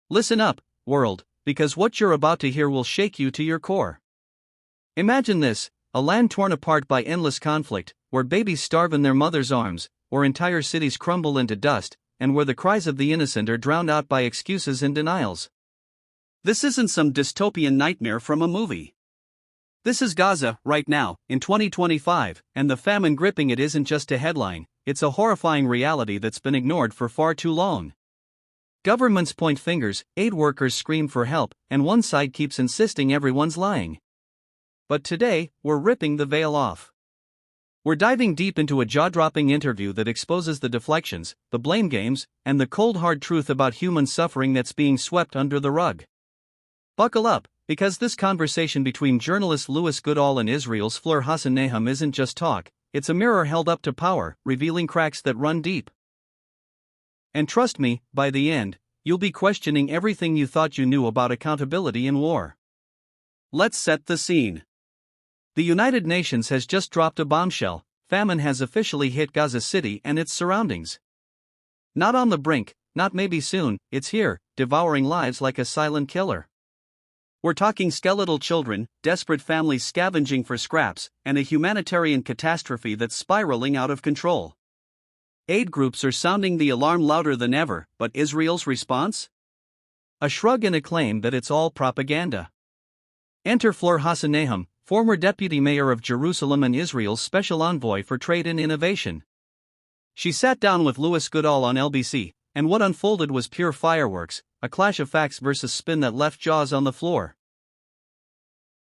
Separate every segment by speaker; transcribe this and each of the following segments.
Speaker 1: Listen up, world, because what you're about to hear will shake you to your core. Imagine this: a land torn apart by endless conflict, where babies starve in their mothers' arms, where entire cities crumble into dust, and where the cries of the innocent are drowned out by excuses and denials. This isn't some dystopian nightmare from a movie. This is Gaza, right now, in 2025, and the famine gripping it isn't just a headline, it's a horrifying reality that's been ignored for far too long. Governments point fingers, aid workers scream for help, and one side keeps insisting everyone's lying. But today, we're ripping the veil off. We're diving deep into a jaw-dropping interview that exposes the deflections, the blame games, and the cold hard truth about human suffering that's being swept under the rug. Buckle up, because this conversation between journalist Louis Goodall and Israel's Fleur Hassan-Nahum isn't just talk, it's a mirror held up to power, revealing cracks that run deep. And trust me, by the end, you'll be questioning everything you thought you knew about accountability in war. Let's set the scene. The United Nations has just dropped a bombshell: famine has officially hit Gaza City and its surroundings. Not on the brink, not maybe soon, it's here, devouring lives like a silent killer. We're talking skeletal children, desperate families scavenging for scraps, and a humanitarian catastrophe that's spiraling out of control. Aid groups are sounding the alarm louder than ever, but Israel's response? A shrug and a claim that it's all propaganda. Enter Fleur Hassan-Nahum, former deputy mayor of Jerusalem and Israel's special envoy for trade and innovation. She sat down with Louis Goodall on LBC, and what unfolded was pure fireworks, a clash of facts versus spin that left jaws on the floor.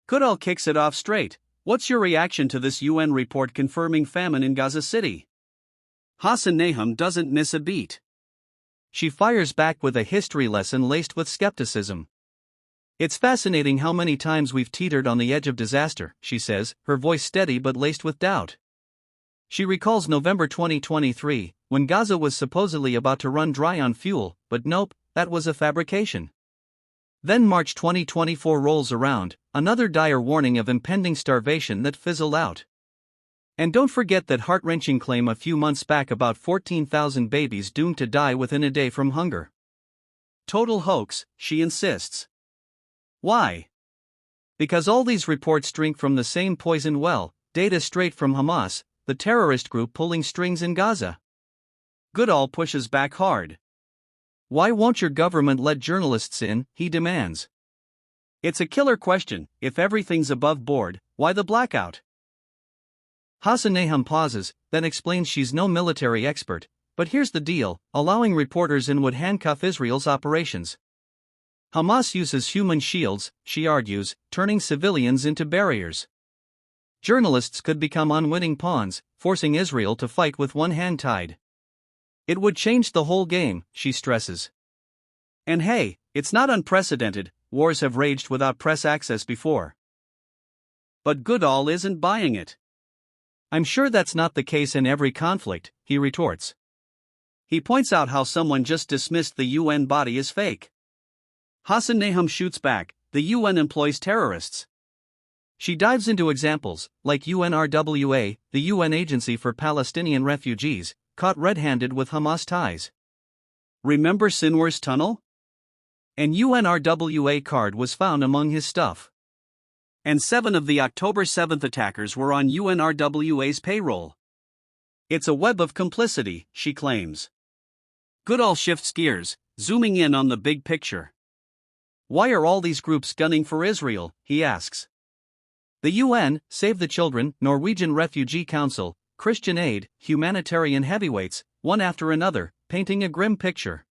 Speaker 1: Goodall kicks it off straight. What's your reaction to this UN report confirming famine in Gaza City? Hassan-Nahum doesn't miss a beat. She fires back with a history lesson laced with skepticism. It's fascinating how many times we've teetered on the edge of disaster, she says, her voice steady but laced with doubt. She recalls November 2023, when Gaza was supposedly about to run dry on fuel, but nope, that was a fabrication. Then March 2024 rolls around, another dire warning of impending starvation that fizzled out. And don't forget that heart-wrenching claim a few months back about 14,000 babies doomed to die within a day from hunger. Total hoax, she insists. Why? Because all these reports drink from the same poison well, data straight from Hamas, the terrorist group pulling strings in Gaza. Goodall pushes back hard. Why won't your government let journalists in, he demands. It's a killer question: if everything's above board, why the blackout? Hassan-Nahum pauses, then explains she's no military expert, but here's the deal: allowing reporters in would handcuff Israel's operations. Hamas uses human shields, she argues, turning civilians into barriers. Journalists could become unwitting pawns, forcing Israel to fight with one hand tied. It would change the whole game, she stresses. And hey, it's not unprecedented, wars have raged without press access before. But Goodall isn't buying it. I'm sure that's not the case in every conflict, he retorts. He points out how someone just dismissed the UN body as fake. Hassan-Nahum shoots back: the UN employs terrorists. She dives into examples, like UNRWA, the UN Agency for Palestinian Refugees, caught red-handed with Hamas ties. Remember Sinwar's tunnel? An UNRWA card was found among his stuff. And 7 of the October 7th attackers were on UNRWA's payroll. It's a web of complicity, she claims. Goodall shifts gears, zooming in on the big picture. Why are all these groups gunning for Israel, he asks. The UN, Save the Children, Norwegian Refugee Council, Christian Aid, humanitarian heavyweights, one after another, painting a grim picture.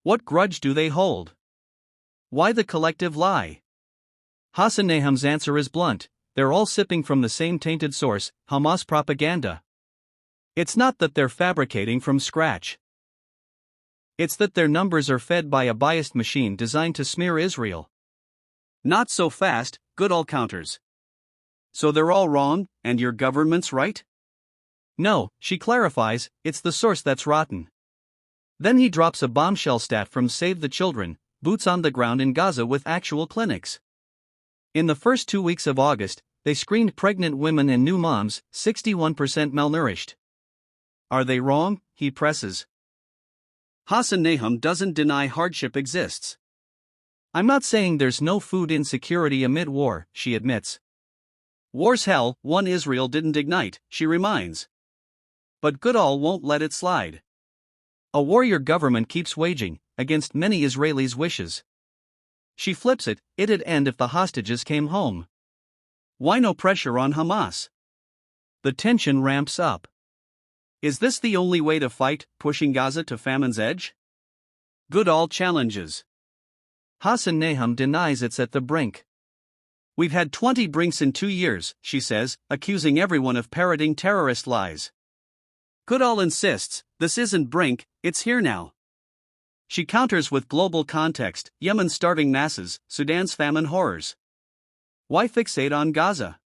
Speaker 1: What grudge do they hold? Why the collective lie? Hassan-Nahum's answer is blunt: they're all sipping from the same tainted source, Hamas propaganda. It's not that they're fabricating from scratch. It's that their numbers are fed by a biased machine designed to smear Israel. Not so fast, Goodall counters. So they're all wrong, and your government's right? No, she clarifies, it's the source that's rotten. Then he drops a bombshell stat from Save the Children: boots on the ground in Gaza with actual clinics. In the first 2 weeks of August, they screened pregnant women and new moms, 61% malnourished. Are they wrong? He presses.
Speaker 2: Hassan Nahum doesn't deny hardship exists.
Speaker 1: I'm not saying there's no food insecurity amid war, she admits.
Speaker 2: War's hell, one Israel didn't ignite, she reminds. But Goodall won't let it slide.
Speaker 1: A war your government keeps waging, against many Israelis' wishes. She flips it, it'd end if the hostages came home.
Speaker 2: Why no pressure on Hamas?
Speaker 1: The tension ramps up.
Speaker 2: Is this the only way to fight, pushing Gaza to famine's edge? Goodall challenges.
Speaker 1: Hassan Nahum denies it's at the brink.
Speaker 2: We've had 20 brinks in 2 years, she says, accusing everyone of parroting terrorist lies. Goodall insists, this isn't brink, it's here now. She counters with global context, Yemen's starving masses, Sudan's famine horrors. Why fixate on Gaza?